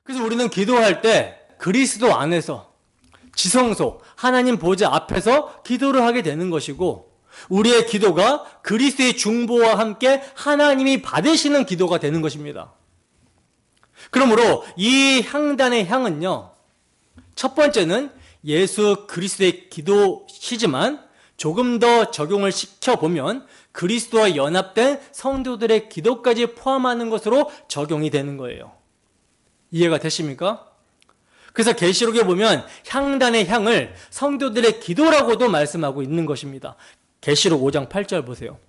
그래서 우리는 기도할 때 그리스도 안에서 지성소, 하나님 보좌 앞에서 기도를 하게 되는 것이고, 우리의 기도가 그리스도의 중보와 함께 하나님이 받으시는 기도가 되는 것입니다. 그러므로 이 향단의 향은요, 첫 번째는 예수 그리스도의 기도시지만 조금 더 적용을 시켜보면 그리스도와 연합된 성도들의 기도까지 포함하는 것으로 적용이 되는 거예요. 이해가 되십니까? 그래서 계시록에 보면 향단의 향을 성도들의 기도라고도 말씀하고 있는 것입니다. 계시록 5장 8절 보세요.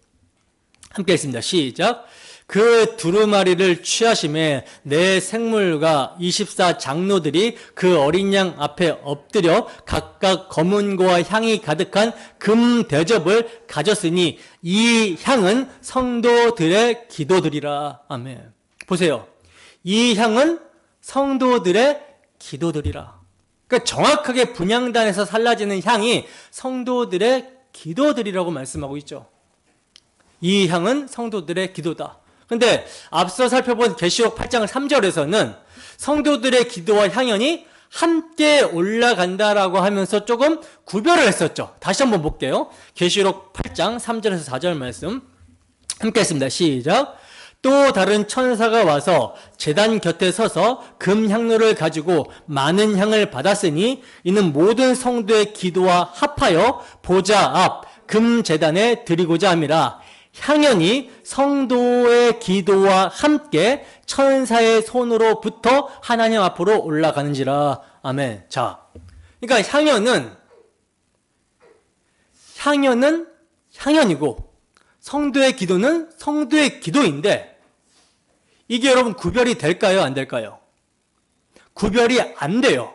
함께 읽습니다. 시작. 그 두루마리를 취하심에 내 생물과 24장로들이 그 어린 양 앞에 엎드려 각각 검은고와 향이 가득한 금 대접을 가졌으니 이 향은 성도들의 기도들이라. 아멘. 보세요. 이 향은 성도들의 기도들이라. 그러니까 정확하게 분향단에서 살라지는 향이 성도들의 기도들이라고 말씀하고 있죠. 이 향은 성도들의 기도다. 근데 앞서 살펴본 계시록 8장 3절에서는 성도들의 기도와 향연이 함께 올라간다라고 하면서 조금 구별을 했었죠. 다시 한번 볼게요. 계시록 8장 3절에서 4절 말씀 함께 했습니다. 시작. 또 다른 천사가 와서 제단 곁에 서서 금향로를 가지고 많은 향을 받았으니 이는 모든 성도의 기도와 합하여 보좌 앞 금제단에 드리고자 함이라. 향연이 성도의 기도와 함께 천사의 손으로부터 하나님 앞으로 올라가는지라. 아멘. 자, 그러니까 향연은 향연이고 성도의 기도는 성도의 기도인데, 이게 여러분 구별이 될까요? 안 될까요? 구별이 안 돼요.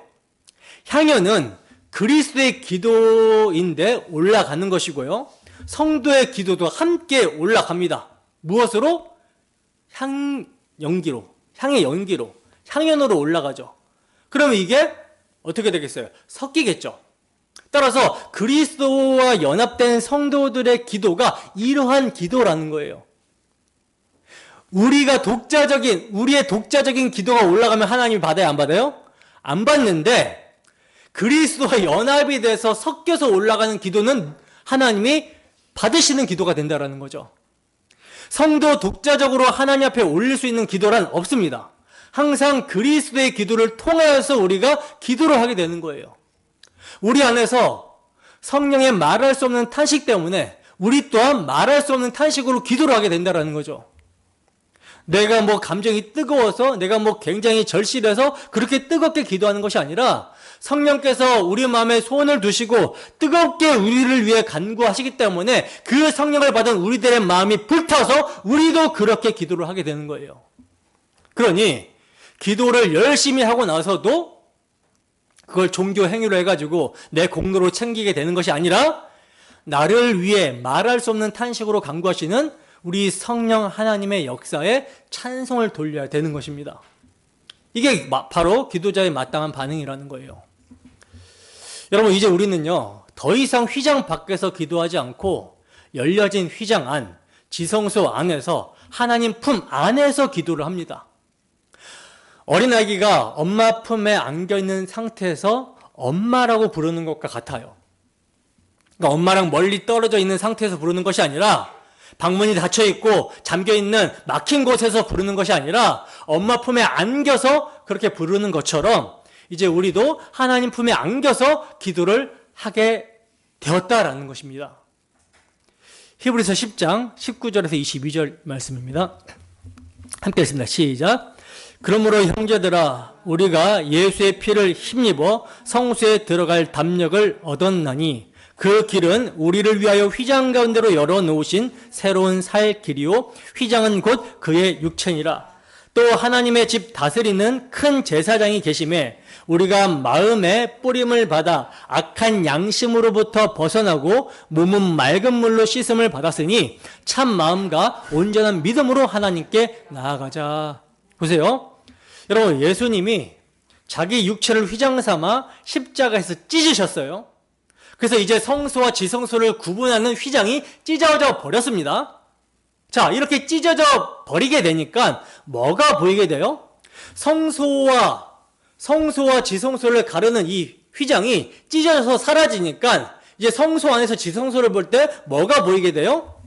향연은 그리스도의 기도인데 올라가는 것이고요, 성도의 기도도 함께 올라갑니다. 무엇으로? 향연기로, 향연으로 올라가죠. 그러면 이게 어떻게 되겠어요? 섞이겠죠. 따라서 그리스도와 연합된 성도들의 기도가 이러한 기도라는 거예요. 우리의 독자적인 기도가 올라가면 하나님이 받아요, 안 받아요? 안 받는데 그리스도와 연합이 돼서 섞여서 올라가는 기도는 하나님이 받으시는 기도가 된다는 거죠. 성도 독자적으로 하나님 앞에 올릴 수 있는 기도란 없습니다. 항상 그리스도의 기도를 통하여서 우리가 기도를 하게 되는 거예요. 우리 안에서 성령의 말할 수 없는 탄식 때문에 우리 또한 말할 수 없는 탄식으로 기도를 하게 된다는 거죠. 내가 감정이 뜨거워서, 내가 굉장히 절실해서 그렇게 뜨겁게 기도하는 것이 아니라 성령께서 우리 마음에 소원을 두시고 뜨겁게 우리를 위해 간구하시기 때문에 그 성령을 받은 우리들의 마음이 불타서 우리도 그렇게 기도를 하게 되는 거예요. 그러니 기도를 열심히 하고 나서도 그걸 종교 행위로 해가지고 내 공로로 챙기게 되는 것이 아니라 나를 위해 말할 수 없는 탄식으로 간구하시는 우리 성령 하나님의 역사에 찬송을 돌려야 되는 것입니다. 이게 바로 기도자의 마땅한 반응이라는 거예요. 여러분, 이제 우리는요, 더 이상 휘장 밖에서 기도하지 않고 열려진 휘장 안, 지성소 안에서 하나님 품 안에서 기도를 합니다. 어린아기가 엄마 품에 안겨있는 상태에서 엄마라고 부르는 것과 같아요. 그러니까 엄마랑 멀리 떨어져 있는 상태에서 부르는 것이 아니라, 방문이 닫혀있고 잠겨있는 막힌 곳에서 부르는 것이 아니라 엄마 품에 안겨서 그렇게 부르는 것처럼 이제 우리도 하나님 품에 안겨서 기도를 하게 되었다라는 것입니다. 히브리서 10장 19절에서 22절 말씀입니다. 함께 읽습니다. 시작. 그러므로 형제들아, 우리가 예수의 피를 힘입어 성소에 들어갈 담력을 얻었나니 그 길은 우리를 위하여 휘장 가운데로 열어놓으신 새로운 살 길이요 휘장은 곧 그의 육체니라. 또 하나님의 집 다스리는 큰 제사장이 계심에 우리가 마음의 뿌림을 받아 악한 양심으로부터 벗어나고 몸은 맑은 물로 씻음을 받았으니 참 마음과 온전한 믿음으로 하나님께 나아가자. 보세요. 여러분, 예수님이 자기 육체를 휘장 삼아 십자가에서 찢으셨어요. 그래서 이제 성소와 지성소를 구분하는 휘장이 찢어져 버렸습니다. 자, 이렇게 찢어져 버리게 되니까 뭐가 보이게 돼요? 성소와 성소와 지성소를 가르는 이 휘장이 찢어져서 사라지니까 이제 성소 안에서 지성소를 볼 때 뭐가 보이게 돼요?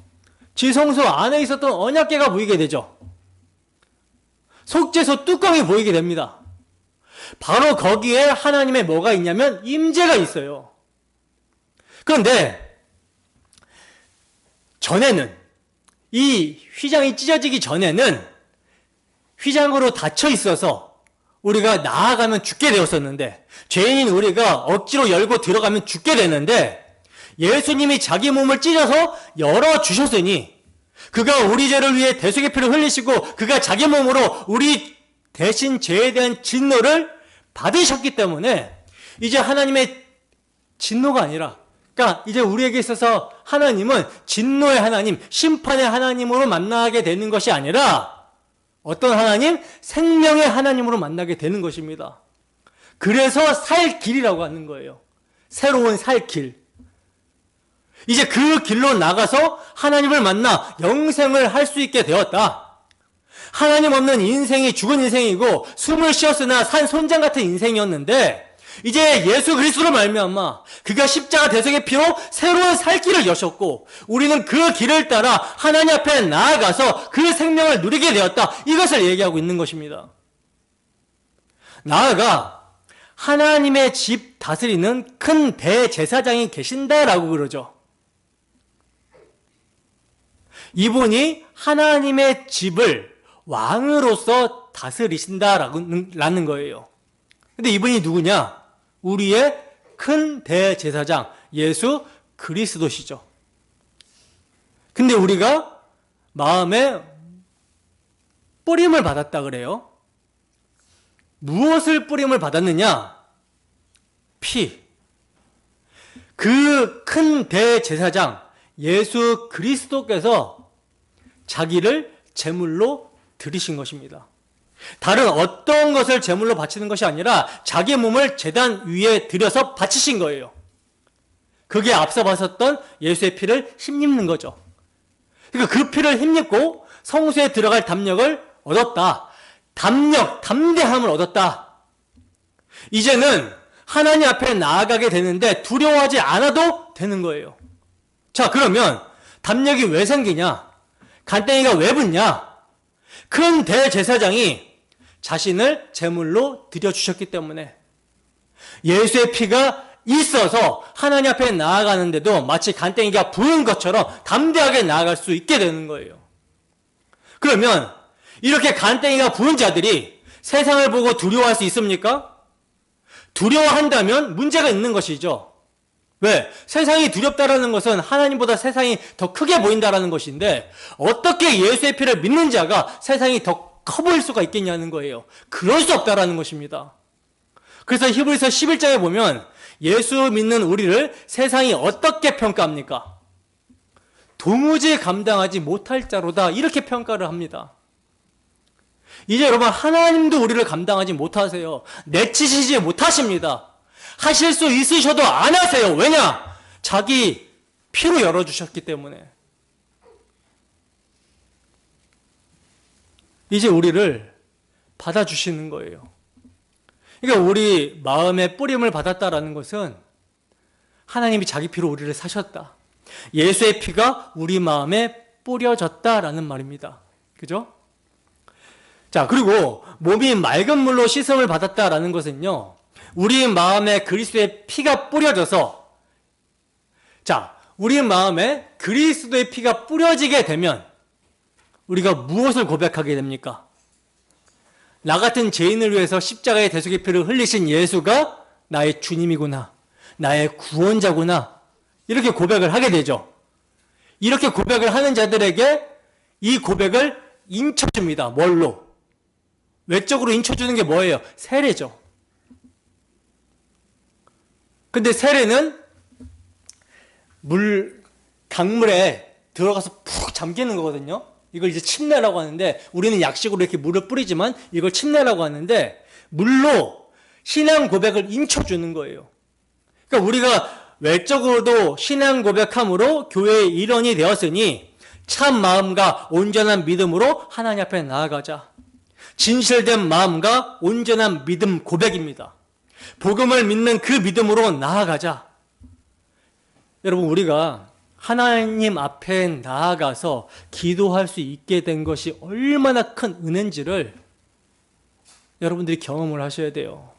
지성소 안에 있었던 언약궤가 보이게 되죠. 속죄소 뚜껑이 보이게 됩니다. 바로 거기에 하나님의 뭐가 있냐면 임재가 있어요. 그런데 전에는, 이 휘장이 찢어지기 전에는 휘장으로 닫혀 있어서 우리가 나아가면 죽게 되었었는데, 죄인인 우리가 억지로 열고 들어가면 죽게 되는데, 예수님이 자기 몸을 찢어서 열어주셨으니 그가 우리 죄를 위해 대속의 피를 흘리시고 그가 자기 몸으로 우리 대신 죄에 대한 진노를 받으셨기 때문에 이제 하나님의 진노가 아니라, 그러니까 이제 우리에게 있어서 하나님은 진노의 하나님, 심판의 하나님으로 만나게 되는 것이 아니라 어떤 하나님? 생명의 하나님으로 만나게 되는 것입니다. 그래서 살 길이라고 하는 거예요. 새로운 살 길. 이제 그 길로 나가서 하나님을 만나 영생을 할 수 있게 되었다. 하나님 없는 인생이 죽은 인생이고 숨을 쉬었으나 산 손장 같은 인생이었는데 이제 예수 그리스도로 말미암아 그가 십자가 대속의 피로 새로운 살 길을 여셨고 우리는 그 길을 따라 하나님 앞에 나아가서 그 생명을 누리게 되었다. 이것을 얘기하고 있는 것입니다. 나아가 하나님의 집 다스리는 큰 대제사장이 계신다라고 그러죠. 이분이 하나님의 집을 왕으로서 다스리신다라는 거예요. 근데 이분이 누구냐? 우리의 큰 대제사장 예수 그리스도시죠. 근데 우리가 마음에 뿌림을 받았다 그래요. 무엇을 뿌림을 받았느냐? 피. 그 큰 대제사장 예수 그리스도께서 자기를 제물로 드리신 것입니다. 다른 어떤 것을 제물로 바치는 것이 아니라 자기 몸을 제단 위에 들여서 바치신 거예요. 그게 앞서 봤었던 예수의 피를 힘입는 거죠. 그러니까 그 피를 힘입고 성소에 들어갈 담력을 얻었다. 담대함을 얻었다. 이제는 하나님 앞에 나아가게 되는데 두려워하지 않아도 되는 거예요. 자, 그러면 담력이 왜 생기냐? 간땡이가 왜 붙냐? 큰 대제사장이 자신을 제물로 드려주셨기 때문에 예수의 피가 있어서 하나님 앞에 나아가는데도 마치 간땡이가 부은 것처럼 담대하게 나아갈 수 있게 되는 거예요. 그러면 이렇게 간땡이가 부은 자들이 세상을 보고 두려워할 수 있습니까? 두려워한다면 문제가 있는 것이죠. 왜? 세상이 두렵다라는 것은 하나님보다 세상이 더 크게 보인다라는 것인데 어떻게 예수의 피를 믿는 자가 세상이 더 커 보일 수가 있겠냐는 거예요. 그럴 수 없다라는 것입니다. 그래서 히브리서 11장에 보면 예수 믿는 우리를 세상이 어떻게 평가합니까? 도무지 감당하지 못할 자로다 이렇게 평가를 합니다. 이제 여러분 하나님도 우리를 감당하지 못하세요. 내치시지 못하십니다. 하실 수 있으셔도 안 하세요. 왜냐? 자기 피로 열어주셨기 때문에. 이제 우리를 받아주시는 거예요. 그러니까 우리 마음에 뿌림을 받았다라는 것은 하나님이 자기 피로 우리를 사셨다. 예수의 피가 우리 마음에 뿌려졌다라는 말입니다. 그죠? 자, 그리고 몸이 맑은 물로 씻음을 받았다라는 것은요, 우리 마음에 그리스도의 피가 뿌려져서, 자, 우리 마음에 그리스도의 피가 뿌려지게 되면 우리가 무엇을 고백하게 됩니까? 나 같은 죄인을 위해서 십자가의 대속의 피를 흘리신 예수가 나의 주님이구나, 나의 구원자구나, 이렇게 고백을 하게 되죠. 이렇게 고백을 하는 자들에게 이 고백을 인쳐줍니다. 뭘로? 외적으로 인쳐주는 게 뭐예요? 세례죠. 근데 세례는 강물에 들어가서 푹 잠기는 거거든요. 이걸 이제 침례라고 하는데, 우리는 약식으로 이렇게 물을 뿌리지만 이걸 침례라고 하는데, 물로 신앙 고백을 인쳐주는 거예요. 그러니까 우리가 외적으로도 신앙 고백함으로 교회의 일원이 되었으니 참 마음과 온전한 믿음으로 하나님 앞에 나아가자. 진실된 마음과 온전한 믿음 고백입니다. 복음을 믿는 그 믿음으로 나아가자. 여러분, 우리가 하나님 앞에 나아가서 기도할 수 있게 된 것이 얼마나 큰 은혜인지를 여러분들이 경험을 하셔야 돼요.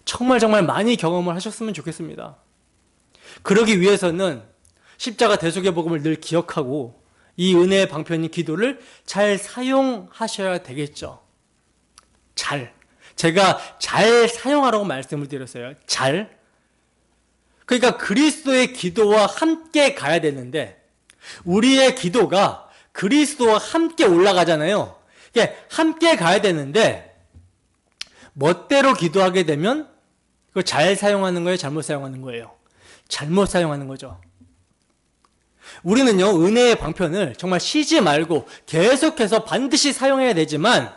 정말 많이 경험을 하셨으면 좋겠습니다. 그러기 위해서는 십자가 대속의 복음을 늘 기억하고 이 은혜의 방편인 기도를 잘 사용하셔야 되겠죠. 제가 잘 사용하라고 말씀을 드렸어요. 그러니까 그리스도의 기도와 함께 가야 되는데 우리의 기도가 그리스도와 함께 올라가잖아요. 함께 가야 되는데 멋대로 기도하게 되면 그거 잘 사용하는 거예요? 잘못 사용하는 거예요? 잘못 사용하는 거죠. 우리는요, 은혜의 방편을 정말 쉬지 말고 계속해서 반드시 사용해야 되지만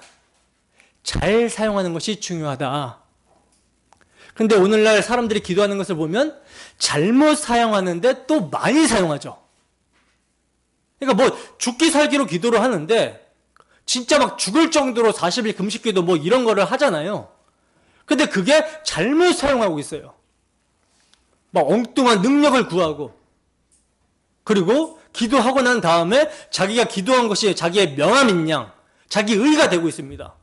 잘 사용하는 것이 중요하다. 그런데 오늘날 사람들이 기도하는 것을 보면 잘못 사용하는데 또 많이 사용하죠. 그러니까 죽기 살기로 기도를 하는데 진짜 막 죽을 정도로 40일 금식기도 이런 거를 하잖아요. 근데 그게 잘못 사용하고 있어요. 막 엉뚱한 능력을 구하고, 그리고 기도하고 난 다음에 자기가 기도한 것이 자기의 명함인 양, 자기 의가 되고 있습니다.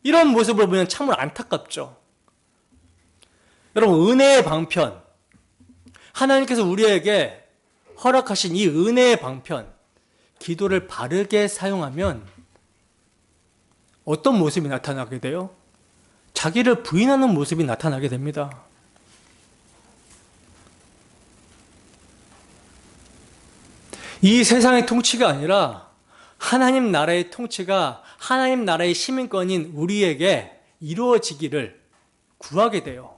이런 모습을 보면 참으로 안타깝죠. 여러분, 은혜의 방편, 하나님께서 우리에게 허락하신 이 은혜의 방편, 기도를 바르게 사용하면 어떤 모습이 나타나게 돼요? 자기를 부인하는 모습이 나타나게 됩니다. 이 세상의 통치가 아니라 하나님 나라의 통치가 하나님 나라의 시민권인 우리에게 이루어지기를 구하게 돼요.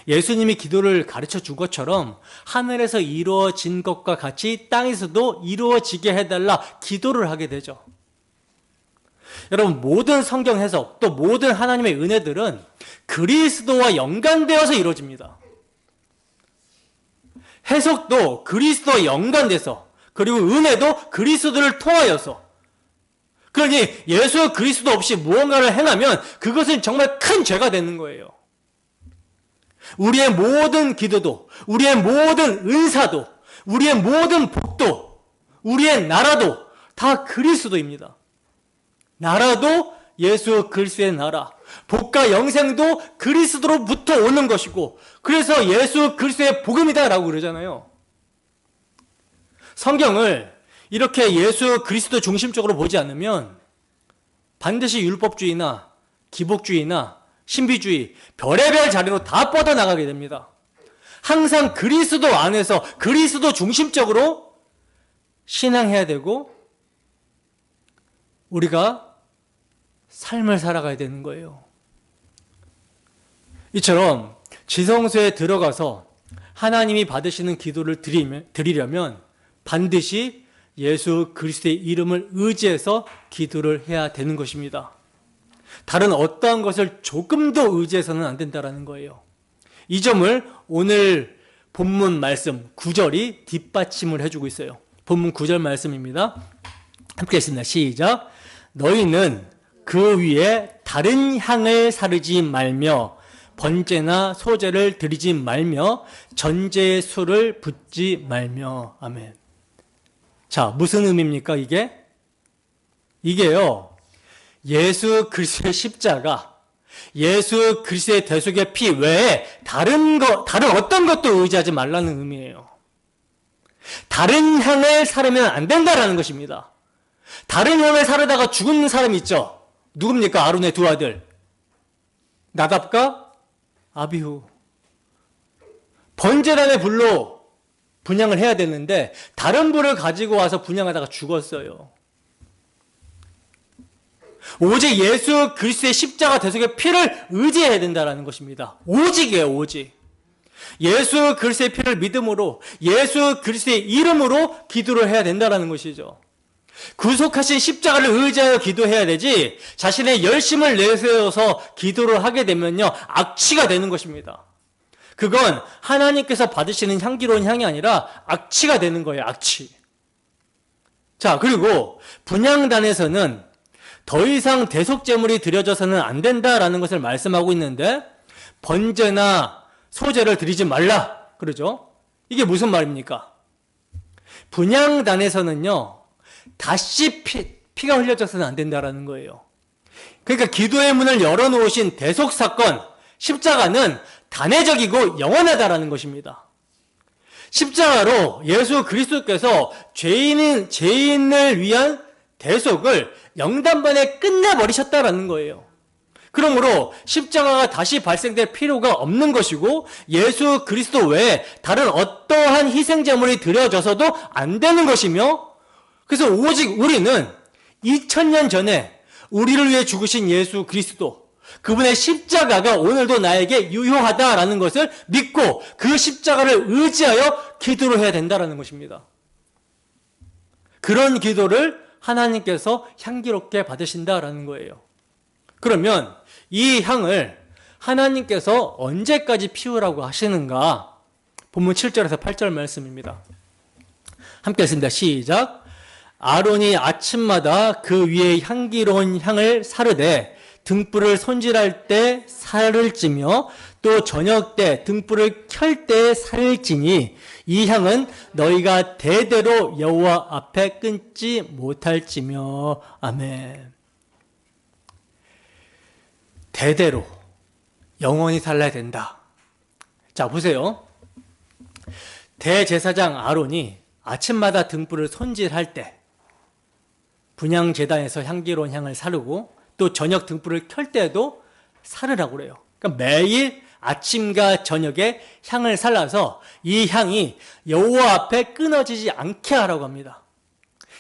예수님이 기도를 가르쳐 준 것처럼 하늘에서 이루어진 것과 같이 땅에서도 이루어지게 해달라 기도를 하게 되죠. 여러분, 모든 성경 해석, 또 모든 하나님의 은혜들은 그리스도와 연관되어서 이루어집니다. 해석도 그리스도와 연관돼서, 그리고 은혜도 그리스도를 통하여서. 그러니 예수 그리스도 없이 무언가를 행하면 그것은 정말 큰 죄가 되는 거예요. 우리의 모든 기도도, 우리의 모든 은사도, 우리의 모든 복도, 우리의 나라도 다 그리스도입니다. 나라도 예수 그리스도의 나라, 복과 영생도 그리스도로부터 오는 것이고, 그래서 예수 그리스도의 복음이다 라고 그러잖아요. 성경을 이렇게 예수 그리스도 중심적으로 보지 않으면 반드시 율법주의나 기복주의나 신비주의, 별의별 자리로 다 뻗어나가게 됩니다. 항상 그리스도 안에서 그리스도 중심적으로 신앙해야 되고 우리가 삶을 살아가야 되는 거예요. 이처럼 지성소에 들어가서 하나님이 받으시는 기도를 드리려면 반드시 예수 그리스도의 이름을 의지해서 기도를 해야 되는 것입니다. 다른 어떠한 것을 조금도 의지해서는 안 된다는 거예요. 이 점을 오늘 본문 말씀 9절이 뒷받침을 해주고 있어요. 본문 9절 말씀입니다. 함께 했습니다. 시작. 너희는 그 위에 다른 향을 사르지 말며 번제나 소제를 드리지 말며 전제의 술을 붓지 말며. 아멘. 자, 무슨 의미입니까 이게? 이게요, 예수 그리스도의 십자가, 예수 그리스도의 대속의 피 외에 다른 어떤 것도 의지하지 말라는 의미예요. 다른 향을 사르면 안 된다라는 것입니다. 다른 향을 사르다가 죽은 사람 있죠? 누굽니까? 아론의 두 아들 나답과 아비후. 번제단의 불로 분향을 해야 되는데 다른 불을 가지고 와서 분향하다가 죽었어요. 오직 예수 그리스도의 십자가 대속의 피를 의지해야 된다는 것입니다. 오직이에요, 오직. 예수 그리스도의 피를 믿음으로, 예수 그리스도의 이름으로 기도를 해야 된다는 것이죠. 구속하신 십자가를 의지하여 기도해야 되지, 자신의 열심을 내세워서 기도를 하게 되면요, 악취가 되는 것입니다. 그건 하나님께서 받으시는 향기로운 향이 아니라 악취가 되는 거예요, 악취. 자, 그리고 분향단에서는 더 이상 대속제물이 드려져서는 안 된다라는 것을 말씀하고 있는데 번제나 소제를 드리지 말라 그러죠. 이게 무슨 말입니까? 분향단에서는요 다시 피가 흘려져서는 안 된다라는 거예요. 그러니까 기도의 문을 열어놓으신 대속사건 십자가는 단회적이고 영원하다라는 것입니다. 십자가로 예수 그리스도께서 죄인을 위한 대속을 영단반에 끝내버리셨다라는 거예요. 그러므로 십자가가 다시 발생될 필요가 없는 것이고 예수 그리스도 외에 다른 어떠한 희생제물이 드려져서도 안 되는 것이며, 그래서 오직 우리는 2000년 전에 우리를 위해 죽으신 예수 그리스도, 그분의 십자가가 오늘도 나에게 유효하다라는 것을 믿고 그 십자가를 의지하여 기도를 해야 된다라는 것입니다. 그런 기도를 하나님께서 향기롭게 받으신다라는 거예요. 그러면 이 향을 하나님께서 언제까지 피우라고 하시는가? 본문 7절에서 8절 말씀입니다. 함께 읽습니다. 시작. 아론이 아침마다 그 위에 향기로운 향을 사르되 등불을 손질할 때 살을 찌며 또 저녁 때 등불을 켤 때 살을 찌니 이 향은 너희가 대대로 여호와 앞에 끊지 못할지며. 아멘. 대대로 영원히 살아야 된다. 자, 보세요. 대제사장 아론이 아침마다 등불을 손질할 때 분향제단에서 향기로운 향을 사르고 또 저녁 등불을 켤 때도 사르라고 그래요. 그러니까 매일 아침과 저녁에 향을 살라서 이 향이 여호와 앞에 끊어지지 않게 하라고 합니다.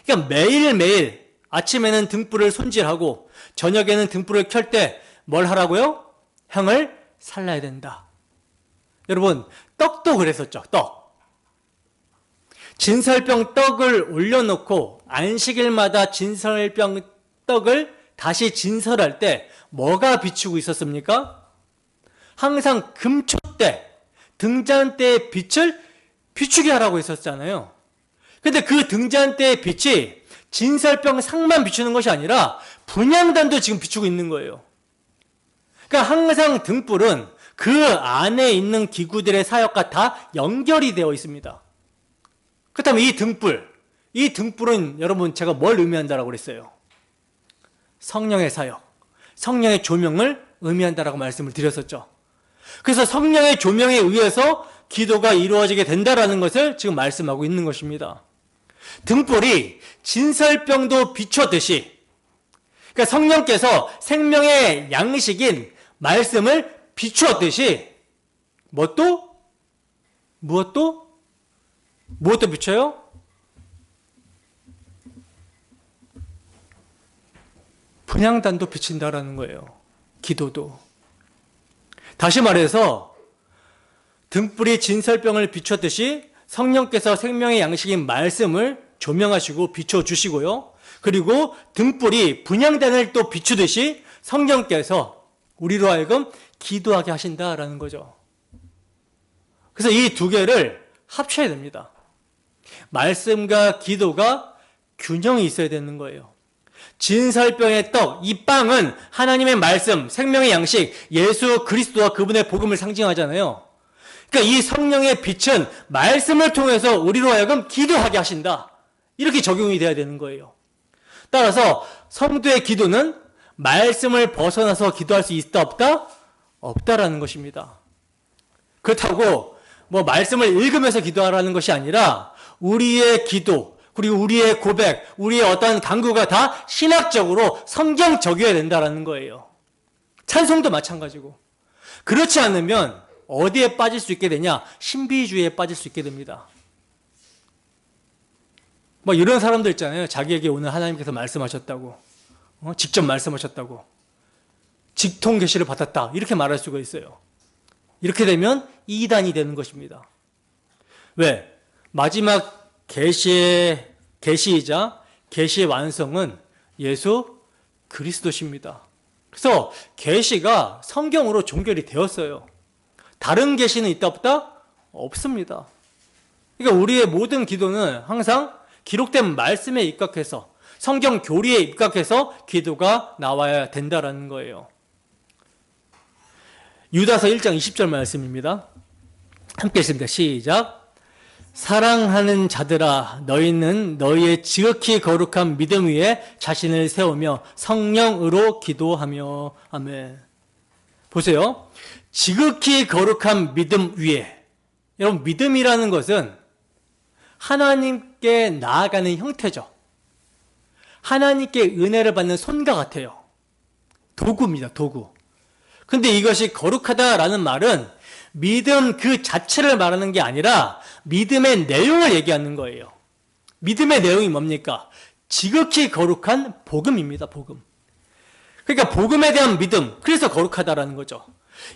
그러니까 매일매일 아침에는 등불을 손질하고 저녁에는 등불을 켤 때 뭘 하라고요? 향을 살라야 된다. 여러분, 떡도 그랬었죠. 떡. 진설병 떡을 올려놓고 안식일마다 진설병 떡을 다시 진설할 때 뭐가 비추고 있었습니까? 항상 금초대, 등잔대의 빛을 비추게 하라고 했었잖아요. 근데 그 등잔대의 빛이 진설병 상만 비추는 것이 아니라 분향단도 지금 비추고 있는 거예요. 그러니까 항상 등불은 그 안에 있는 기구들의 사역과 다 연결이 되어 있습니다. 그렇다면 이 등불은 여러분 제가 뭘 의미한다라고 그랬어요? 성령의 사역, 성령의 조명을 의미한다라고 말씀을 드렸었죠. 그래서 성령의 조명에 의해서 기도가 이루어지게 된다라는 것을 지금 말씀하고 있는 것입니다. 등불이 진설병도 비추듯이, 그러니까 성령께서 생명의 양식인 말씀을 비추었듯이 무엇도 비춰요? 분향단도 비친다라는 거예요. 기도도. 다시 말해서 등불이 진설병을 비추었듯이 성령께서 생명의 양식인 말씀을 조명하시고 비춰주시고요. 그리고 등불이 분향단을 또 비추듯이 성령께서 우리로 하여금 기도하게 하신다라는 거죠. 그래서 이 두 개를 합쳐야 됩니다. 말씀과 기도가 균형이 있어야 되는 거예요. 진설병의 떡, 이 빵은 하나님의 말씀, 생명의 양식, 예수 그리스도와 그분의 복음을 상징하잖아요. 그러니까 이 성령의 빛은 말씀을 통해서 우리로 하여금 기도하게 하신다. 이렇게 적용이 돼야 되는 거예요. 따라서 성도의 기도는 말씀을 벗어나서 기도할 수 있다 없다? 없다라는 것입니다. 그렇다고 말씀을 읽으면서 기도하라는 것이 아니라 우리의 기도, 그리고 우리의 고백, 우리의 어떠한 간구가 다 신학적으로 성경적이어야 된다라는 거예요. 찬송도 마찬가지고. 그렇지 않으면 어디에 빠질 수 있게 되냐? 신비주의에 빠질 수 있게 됩니다. 이런 사람들 있잖아요. 자기에게 오늘 하나님께서 말씀하셨다고. 직접 말씀하셨다고. 직통 계시를 받았다. 이렇게 말할 수가 있어요. 이렇게 되면 이단이 되는 것입니다. 왜? 마지막 계시이자 계시의 완성은 예수 그리스도십니다. 그래서 계시가 성경으로 종결이 되었어요. 다른 계시는 있다 없다? 없습니다. 그러니까 우리의 모든 기도는 항상 기록된 말씀에 입각해서 성경 교리에 입각해서 기도가 나와야 된다라는 거예요. 유다서 1장 20절 말씀입니다. 함께 읽습니다. 시작. 사랑하는 자들아, 너희는 너희의 지극히 거룩한 믿음 위에 자신을 세우며 성령으로 기도하며. 아멘. 보세요. 지극히 거룩한 믿음 위에. 여러분, 믿음이라는 것은 하나님께 나아가는 형태죠. 하나님께 은혜를 받는 손과 같아요. 도구입니다, 도구. 근데 이것이 거룩하다라는 말은 믿음 그 자체를 말하는 게 아니라 믿음의 내용을 얘기하는 거예요. 믿음의 내용이 뭡니까? 지극히 거룩한 복음입니다, 복음. 그러니까 복음에 대한 믿음, 그래서 거룩하다라는 거죠.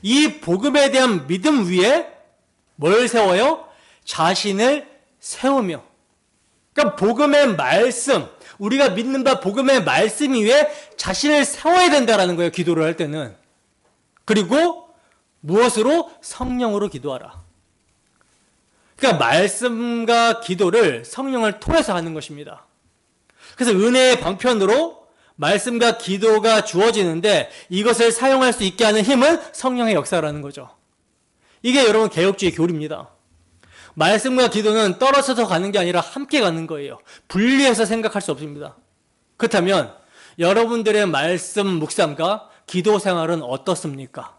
이 복음에 대한 믿음 위에 뭘 세워요? 자신을 세우며. 그러니까 복음의 말씀, 우리가 믿는 바 복음의 말씀 위에 자신을 세워야 된다라는 거예요, 기도를 할 때는. 그리고 무엇으로? 성령으로 기도하라. 그러니까 말씀과 기도를 성령을 통해서 하는 것입니다. 그래서 은혜의 방편으로 말씀과 기도가 주어지는데 이것을 사용할 수 있게 하는 힘은 성령의 역사라는 거죠. 이게 여러분 개혁주의 교리입니다. 말씀과 기도는 떨어져서 가는 게 아니라 함께 가는 거예요. 분리해서 생각할 수 없습니다. 그렇다면 여러분들의 말씀 묵상과 기도 생활은 어떻습니까?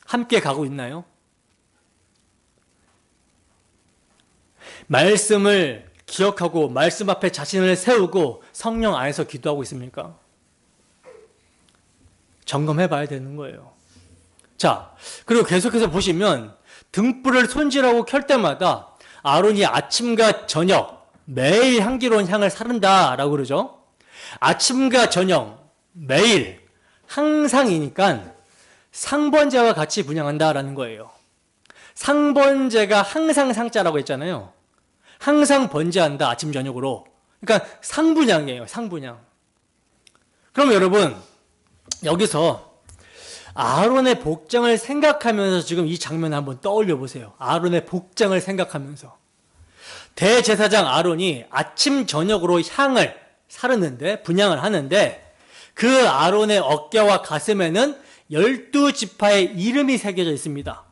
함께 가고 있나요? 말씀을 기억하고 말씀 앞에 자신을 세우고 성령 안에서 기도하고 있습니까? 점검해 봐야 되는 거예요. 자, 그리고 계속해서 보시면 등불을 손질하고 켤 때마다 아론이 아침과 저녁 매일 향기로운 향을 사른다라고 그러죠. 아침과 저녁 매일 항상이니까 상번제와 같이 분향한다라는 거예요. 상번제가 항상 상자라고 했잖아요. 항상 번제한다, 아침 저녁으로. 그러니까 상분향이에요, 상분향. 그럼 여러분, 여기서 아론의 복장을 생각하면서 지금 이 장면을 한번 떠올려 보세요. 아론의 복장을 생각하면서. 대제사장 아론이 아침 저녁으로 향을 사르는데, 분향을 하는데, 그 아론의 어깨와 가슴에는 12지파의 이름이 새겨져 있습니다.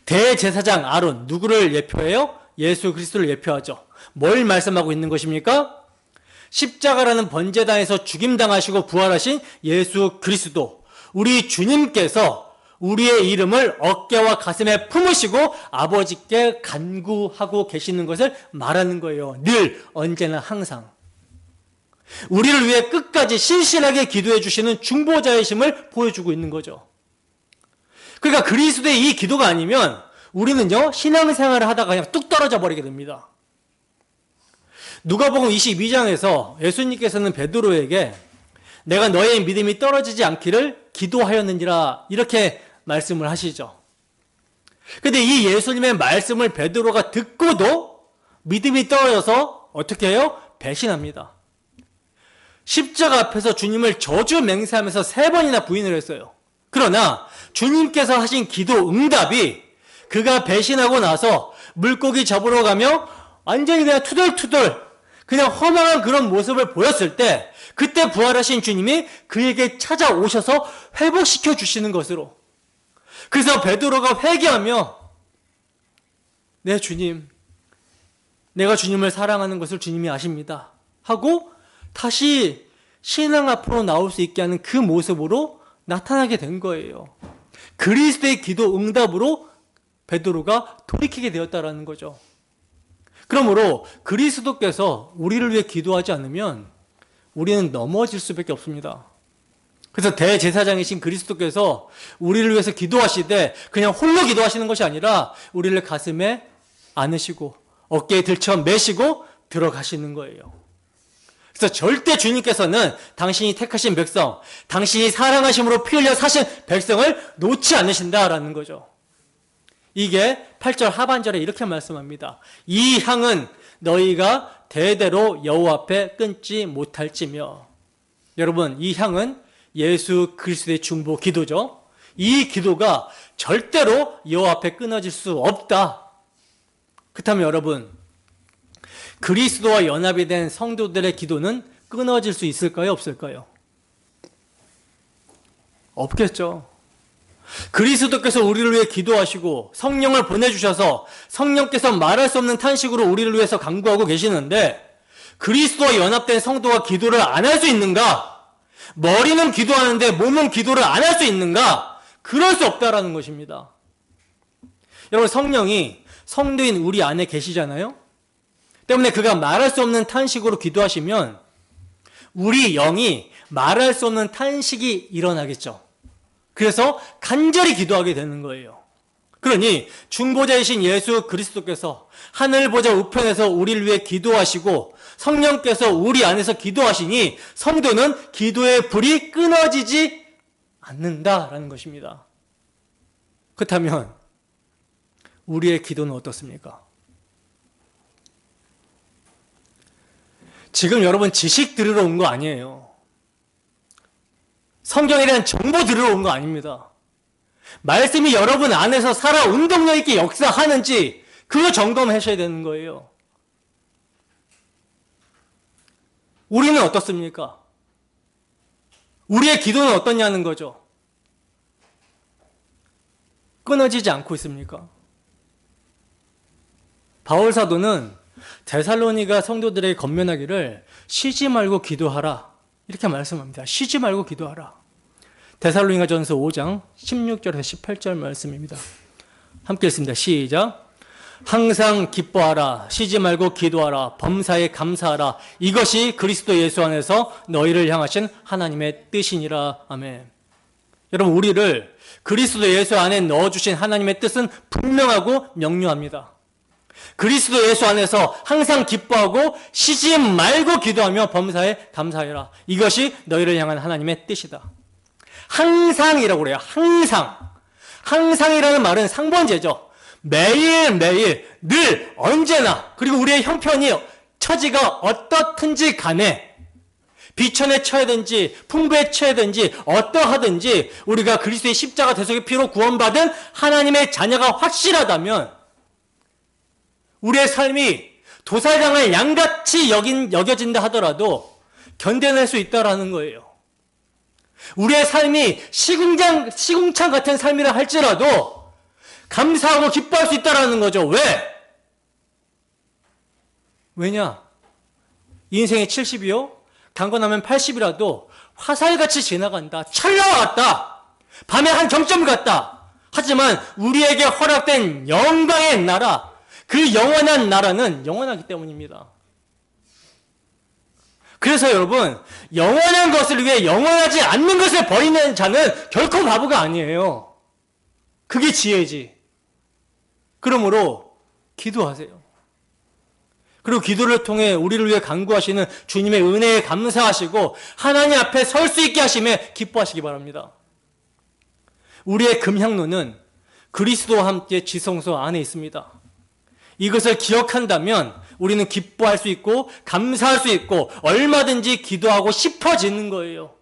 대제사장 아론, 누구를 예표해요? 예수 그리스도를 예표하죠. 뭘 말씀하고 있는 것입니까? 십자가라는 번제단에서 죽임당하시고 부활하신 예수 그리스도, 우리 주님께서 우리의 이름을 어깨와 가슴에 품으시고 아버지께 간구하고 계시는 것을 말하는 거예요. 늘, 언제나, 항상. 우리를 위해 끝까지 신실하게 기도해 주시는 중보자의 심을 보여주고 있는 거죠. 그러니까 그리스도의 이 기도가 아니면 우리는요, 신앙생활을 하다가 그냥 뚝 떨어져 버리게 됩니다. 누가복음 22장에서 예수님께서는 베드로에게 내가 너의 믿음이 떨어지지 않기를 기도하였느니라 이렇게 말씀을 하시죠. 근데 이 예수님의 말씀을 베드로가 듣고도 믿음이 떨어져서 어떻게 해요? 배신합니다. 십자가 앞에서 주님을 저주 맹세하면서 3번이나 부인을 했어요. 그러나 주님께서 하신 기도 응답이 그가 배신하고 나서 물고기 잡으러 가며 완전히 그냥 투덜투덜 그냥 허망한 그런 모습을 보였을 때 그때 부활하신 주님이 그에게 찾아오셔서 회복시켜 주시는 것으로. 그래서 베드로가 회개하며 네 주님, 내가 주님을 사랑하는 것을 주님이 아십니다 하고 다시 신앙 앞으로 나올 수 있게 하는 그 모습으로 나타나게 된 거예요. 그리스도의 기도 응답으로 베드로가 돌이키게 되었다라는 거죠. 그러므로 그리스도께서 우리를 위해 기도하지 않으면 우리는 넘어질 수밖에 없습니다. 그래서 대제사장이신 그리스도께서 우리를 위해서 기도하시되 그냥 홀로 기도하시는 것이 아니라 우리를 가슴에 안으시고 어깨에 들쳐 매시고 들어가시는 거예요. 그래서 절대 주님께서는 당신이 택하신 백성, 당신이 사랑하심으로 피 흘려 사신 백성을 놓지 않으신다라는 거죠. 이게 8절 하반절에 이렇게 말씀합니다. 이 향은 너희가 대대로 여호와 앞에 끊지 못할지며. 여러분, 이 향은 예수 그리스도의 중보 기도죠. 이 기도가 절대로 여호와 앞에 끊어질 수 없다. 그렇다면 여러분, 그리스도와 연합이 된 성도들의 기도는 끊어질 수 있을까요? 없을까요? 없겠죠. 그리스도께서 우리를 위해 기도하시고 성령을 보내주셔서 성령께서 말할 수 없는 탄식으로 우리를 위해서 간구하고 계시는데 그리스도와 연합된 성도가 기도를 안 할 수 있는가? 머리는 기도하는데 몸은 기도를 안 할 수 있는가? 그럴 수 없다라는 것입니다. 여러분, 성령이 성도인 우리 안에 계시잖아요? 때문에 그가 말할 수 없는 탄식으로 기도하시면 우리 영이 말할 수 없는 탄식이 일어나겠죠. 그래서 간절히 기도하게 되는 거예요. 그러니 중보자이신 예수 그리스도께서 하늘 보좌 우편에서 우리를 위해 기도하시고 성령께서 우리 안에서 기도하시니 성도는 기도의 불이 끊어지지 않는다라는 것입니다. 그렇다면 우리의 기도는 어떻습니까? 지금 여러분 지식 들으러 온 거 아니에요. 성경에 대한 정보 들으러 온 거 아닙니다. 말씀이 여러분 안에서 살아 운동력 있게 역사하는지 그거 점검하셔야 되는 거예요. 우리는 어떻습니까? 우리의 기도는 어떻냐는 거죠. 끊어지지 않고 있습니까? 바울 사도는 데살로니가 성도들에게 권면하기를 쉬지 말고 기도하라 이렇게 말씀합니다. 쉬지 말고 기도하라. 데살로니가전서 5장 16절에서 18절 말씀입니다. 함께 읽습니다. 시작. 항상 기뻐하라. 쉬지 말고 기도하라. 범사에 감사하라. 이것이 그리스도 예수 안에서 너희를 향하신 하나님의 뜻이니라. 아멘. 여러분, 우리를 그리스도 예수 안에 넣어주신 하나님의 뜻은 분명하고 명료합니다. 그리스도 예수 안에서 항상 기뻐하고 쉬지 말고 기도하며 범사에 감사해라. 이것이 너희를 향한 하나님의 뜻이다. 항상이라고 그래요. 항상. 항상이라는 말은 상번제죠. 매일매일, 늘, 언제나, 그리고 우리의 형편이, 처지가 어떻든지 간에 비천에 처해든지 풍부에 처해든지 어떠하든지 우리가 그리스도의 십자가 대속의 피로 구원받은 하나님의 자녀가 확실하다면 우리의 삶이 도살장을 양같이 여겨진다 하더라도 견뎌낼 수 있다라는 거예요. 우리의 삶이 시궁창 같은 삶이라 할지라도 감사하고 기뻐할 수 있다라는 거죠. 왜? 왜냐? 인생의 70이요? 강건하면 80이라도 화살같이 지나간다. 찰나와 같다. 밤의 한 정점 같다. 하지만 우리에게 허락된 영광의 나라, 그 영원한 나라는 영원하기 때문입니다. 그래서 여러분, 영원한 것을 위해 영원하지 않는 것을 버리는 자는 결코 바보가 아니에요. 그게 지혜지. 그러므로 기도하세요. 그리고 기도를 통해 우리를 위해 간구하시는 주님의 은혜에 감사하시고 하나님 앞에 설 수 있게 하심에 기뻐하시기 바랍니다. 우리의 금향로는 그리스도와 함께 지성소 안에 있습니다. 이것을 기억한다면 우리는 기뻐할 수 있고 감사할 수 있고 얼마든지 기도하고 싶어지는 거예요.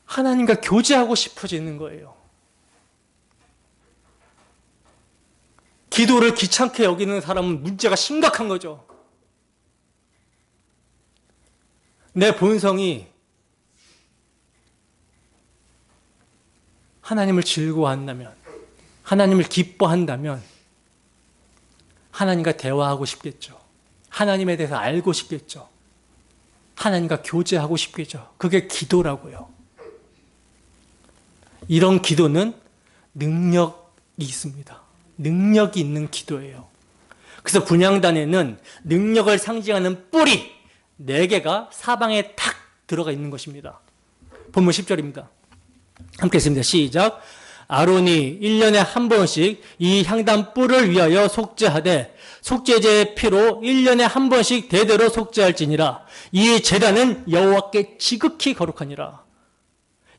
하나님과 교제하고 싶어지는 거예요. 기도를 귀찮게 여기는 사람은 문제가 심각한 거죠. 내 본성이 하나님을 즐거워한다면, 하나님을 기뻐한다면 하나님과 대화하고 싶겠죠. 하나님에 대해서 알고 싶겠죠. 하나님과 교제하고 싶겠죠. 그게 기도라고요. 이런 기도는 능력이 있습니다. 능력이 있는 기도예요. 그래서 분향단에는 능력을 상징하는 뿔이 4개가 사방에 탁 들어가 있는 것입니다. 본문 10절입니다. 함께 읽습니다. 시작. 아론이 1년에 한 번씩 이 향단 뿔을 위하여 속죄하되 속죄제의 피로 1년에 한 번씩 대대로 속죄할지니라. 이 제단은 여호와께 지극히 거룩하니라.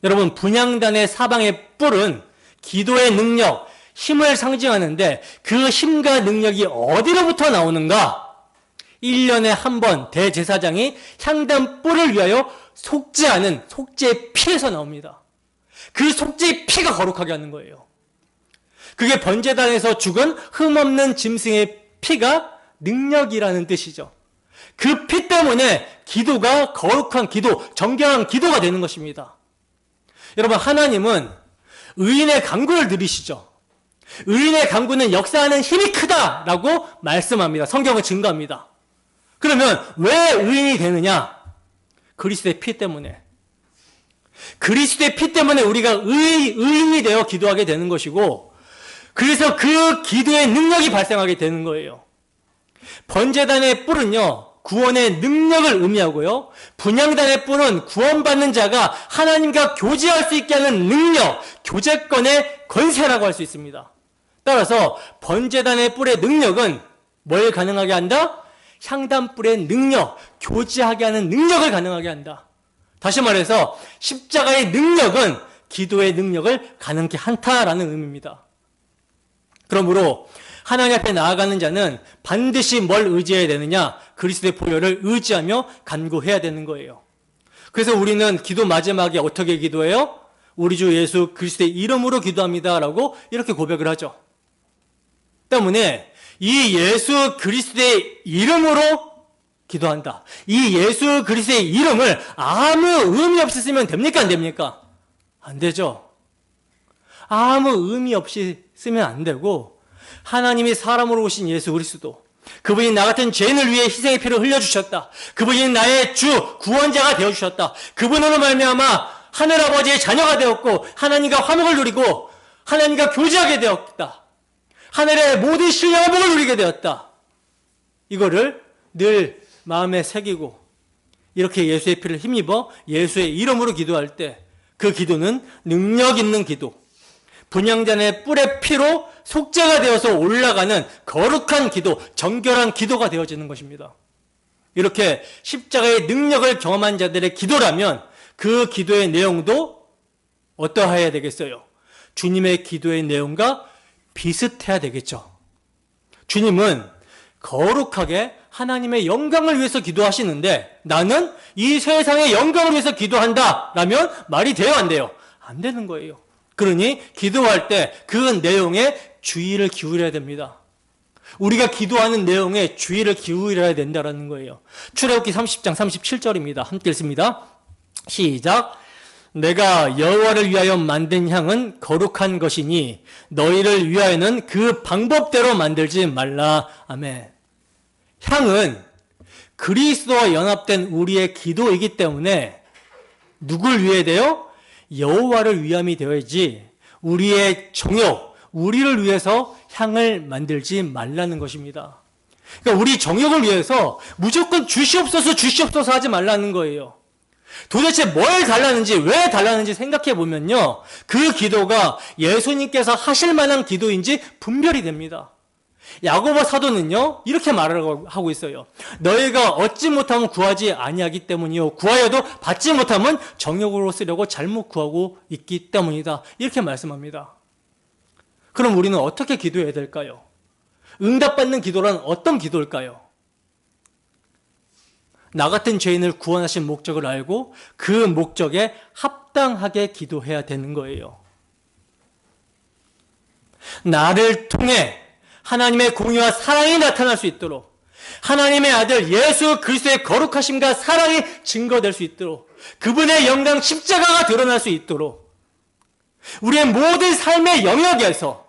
여러분, 분향단의 사방의 뿔은 기도의 능력, 힘을 상징하는데 그 힘과 능력이 어디로부터 나오는가? 1년에 한 번 대제사장이 향단 뿔을 위하여 속죄하는 속죄의 피에서 나옵니다. 그 속죄의 피가 거룩하게 하는 거예요. 그게 번제단에서 죽은 흠없는 짐승의 피가 능력이라는 뜻이죠. 그 피 때문에 기도가 거룩한 기도, 정결한 기도가 되는 것입니다. 여러분, 하나님은 의인의 간구를 들으시죠. 의인의 간구는 역사하는 힘이 크다라고 말씀합니다. 성경은 증거합니다. 그러면 왜 의인이 되느냐? 그리스도의 피 때문에. 그리스도의 피 때문에 우리가 의인이 되어 기도하게 되는 것이고, 그래서 그 기도의 능력이 발생하게 되는 거예요. 번제단의 뿔은요, 구원의 능력을 의미하고요, 분향단의 뿔은 구원받는 자가 하나님과 교제할 수 있게 하는 능력, 교제권의 권세라고 할 수 있습니다. 따라서 번제단의 뿔의 능력은 뭘 가능하게 한다? 향단뿔의 능력, 교제하게 하는 능력을 가능하게 한다. 다시 말해서 십자가의 능력은 기도의 능력을 가능케 한다라는 의미입니다. 그러므로 하나님 앞에 나아가는 자는 반드시 뭘 의지해야 되느냐? 그리스도의 보혈을 의지하며 간구해야 되는 거예요. 그래서 우리는 기도 마지막에 어떻게 기도해요? 우리 주 예수 그리스도의 이름으로 기도합니다라고 이렇게 고백을 하죠. 때문에 이 예수 그리스도의 이름으로 기도한다. 이 예수 그리스도의 이름을 아무 의미 없이 쓰면 됩니까? 안 됩니까? 안 되죠. 아무 의미 없이 쓰면 안 되고, 하나님이 사람으로 오신 예수 그리스도, 그분이 나 같은 죄인을 위해 희생의 피를 흘려주셨다. 그분이 나의 주, 구원자가 되어주셨다. 그분으로 말미암아 하늘아버지의 자녀가 되었고, 하나님과 화목을 누리고 하나님과 교제하게 되었다. 하늘의 모든 신령한 복을 누리게 되었다. 이거를 늘 마음에 새기고 이렇게 예수의 피를 힘입어 예수의 이름으로 기도할 때 그 기도는 능력 있는 기도, 분향단의 뿔의 피로 속죄가 되어서 올라가는 거룩한 기도, 정결한 기도가 되어지는 것입니다. 이렇게 십자가의 능력을 경험한 자들의 기도라면 그 기도의 내용도 어떠해야 되겠어요? 주님의 기도의 내용과 비슷해야 되겠죠. 주님은 거룩하게 하나님의 영광을 위해서 기도하시는데, 나는 이 세상의 영광을 위해서 기도한다 라면 말이 돼요, 안 돼요? 안 되는 거예요. 그러니 기도할 때 그 내용에 주의를 기울여야 됩니다. 우리가 기도하는 내용에 주의를 기울여야 된다는 거예요. 출애굽기 30장 37절입니다. 함께 읽습니다. 시작. 내가 여호와를 위하여 만든 향은 거룩한 것이니 너희를 위하여는 그 방법대로 만들지 말라. 아멘. 향은 그리스도와 연합된 우리의 기도이기 때문에 누굴 위해 돼요? 여호와를 위함이 되어야지 우리의 정욕, 우리를 위해서 향을 만들지 말라는 것입니다. 그러니까 우리 정욕을 위해서 무조건 주시옵소서 주시옵소서 하지 말라는 거예요. 도대체 뭘 달라는지, 왜 달라는지 생각해 보면요, 그 기도가 예수님께서 하실 만한 기도인지 분별이 됩니다. 야고보 사도는요 이렇게 말하고 있어요. 너희가 얻지 못하면 구하지 아니하기 때문이요, 구하여도 받지 못하면 정욕으로 쓰려고 잘못 구하고 있기 때문이다. 이렇게 말씀합니다. 그럼 우리는 어떻게 기도해야 될까요? 응답받는 기도란 어떤 기도일까요? 나 같은 죄인을 구원하신 목적을 알고 그 목적에 합당하게 기도해야 되는 거예요. 나를 통해 하나님의 공의와 사랑이 나타날 수 있도록, 하나님의 아들 예수 그리스도의 거룩하심과 사랑이 증거될 수 있도록, 그분의 영광 십자가가 드러날 수 있도록, 우리의 모든 삶의 영역에서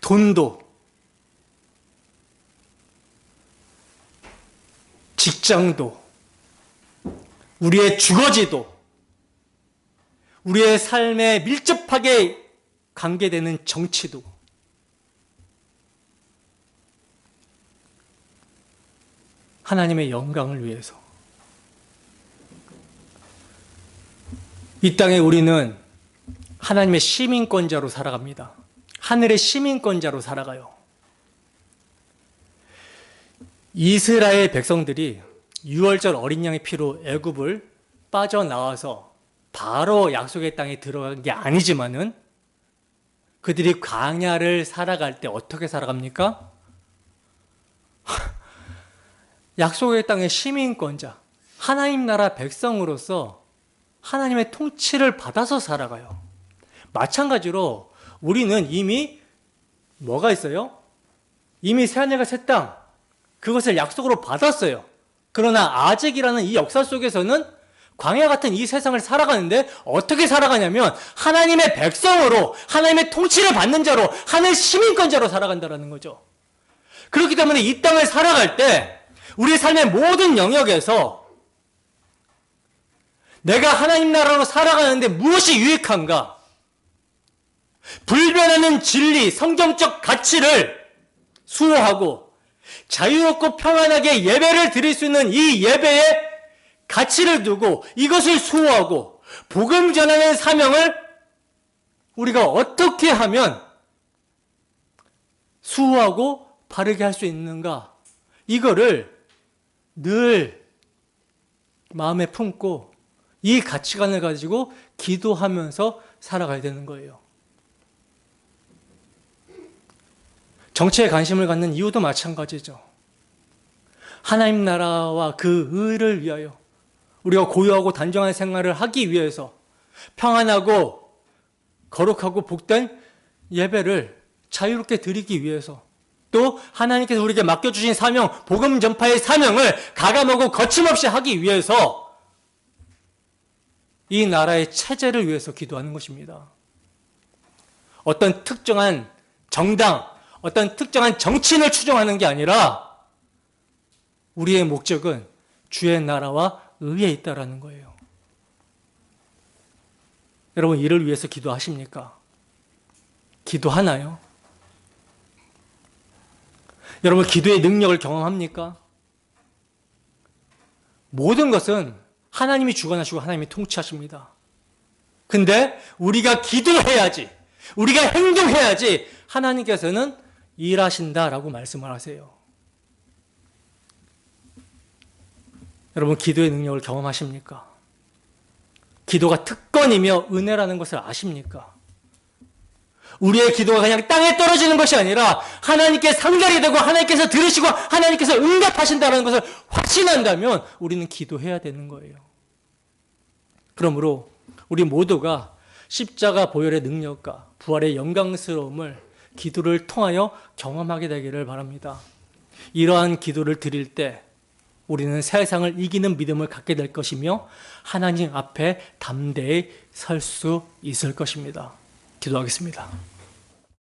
돈도, 직장도, 우리의 주거지도, 우리의 삶에 밀접하게 관계되는 정치도, 하나님의 영광을 위해서 이 땅에 우리는 하나님의 시민권자로 살아갑니다. 하늘의 시민권자로 살아가요. 이스라엘 백성들이 유월절 어린 양의 피로 애굽을 빠져나와서 바로 약속의 땅에 들어간 게 아니지만은 그들이 광야를 살아갈 때 어떻게 살아갑니까? 약속의 땅의 시민권자, 하나님 나라 백성으로서 하나님의 통치를 받아서 살아가요. 마찬가지로 우리는 이미 뭐가 있어요? 이미 새하늘과 새 땅, 그것을 약속으로 받았어요. 그러나 아직이라는 이 역사 속에서는 광야 같은 이 세상을 살아가는데 어떻게 살아가냐면 하나님의 백성으로, 하나님의 통치를 받는 자로, 하늘 시민권자로 살아간다는 거죠. 그렇기 때문에 이 땅을 살아갈 때 우리 삶의 모든 영역에서 내가 하나님 나라로 살아가는데 무엇이 유익한가? 불변하는 진리, 성경적 가치를 수호하고 자유롭고 평안하게 예배를 드릴 수 있는 이 예배에 가치를 두고 이것을 수호하고 복음 전하는 사명을 우리가 어떻게 하면 수호하고 바르게 할 수 있는가? 이거를 늘 마음에 품고 이 가치관을 가지고 기도하면서 살아가야 되는 거예요. 정치에 관심을 갖는 이유도 마찬가지죠. 하나님 나라와 그 의를 위하여 우리가 고요하고 단정한 생활을 하기 위해서 평안하고 거룩하고 복된 예배를 자유롭게 드리기 위해서 또 하나님께서 우리에게 맡겨주신 사명, 복음 전파의 사명을 가감하고 거침없이 하기 위해서 이 나라의 체제를 위해서 기도하는 것입니다. 어떤 특정한 정당, 어떤 특정한 정치인을 추종하는 게 아니라 우리의 목적은 주의 나라와 의에 있다라는 거예요. 여러분, 이를 위해서 기도하십니까? 기도하나요? 여러분, 기도의 능력을 경험합니까? 모든 것은 하나님이 주관하시고 하나님이 통치하십니다. 근데 우리가 기도해야지, 우리가 행동해야지 하나님께서는 일하신다라고 말씀을 하세요. 여러분, 기도의 능력을 경험하십니까? 기도가 특권이며 은혜라는 것을 아십니까? 우리의 기도가 그냥 땅에 떨어지는 것이 아니라 하나님께 상달이 되고 하나님께서 들으시고 하나님께서 응답하신다는 것을 확신한다면 우리는 기도해야 되는 거예요. 그러므로 우리 모두가 십자가 보혈의 능력과 부활의 영광스러움을 기도를 통하여 경험하게 되기를 바랍니다. 이러한 기도를 드릴 때 우리는 세상을 이기는 믿음을 갖게 될 것이며 하나님 앞에 담대히 설 수 있을 것입니다. 기도하겠습니다.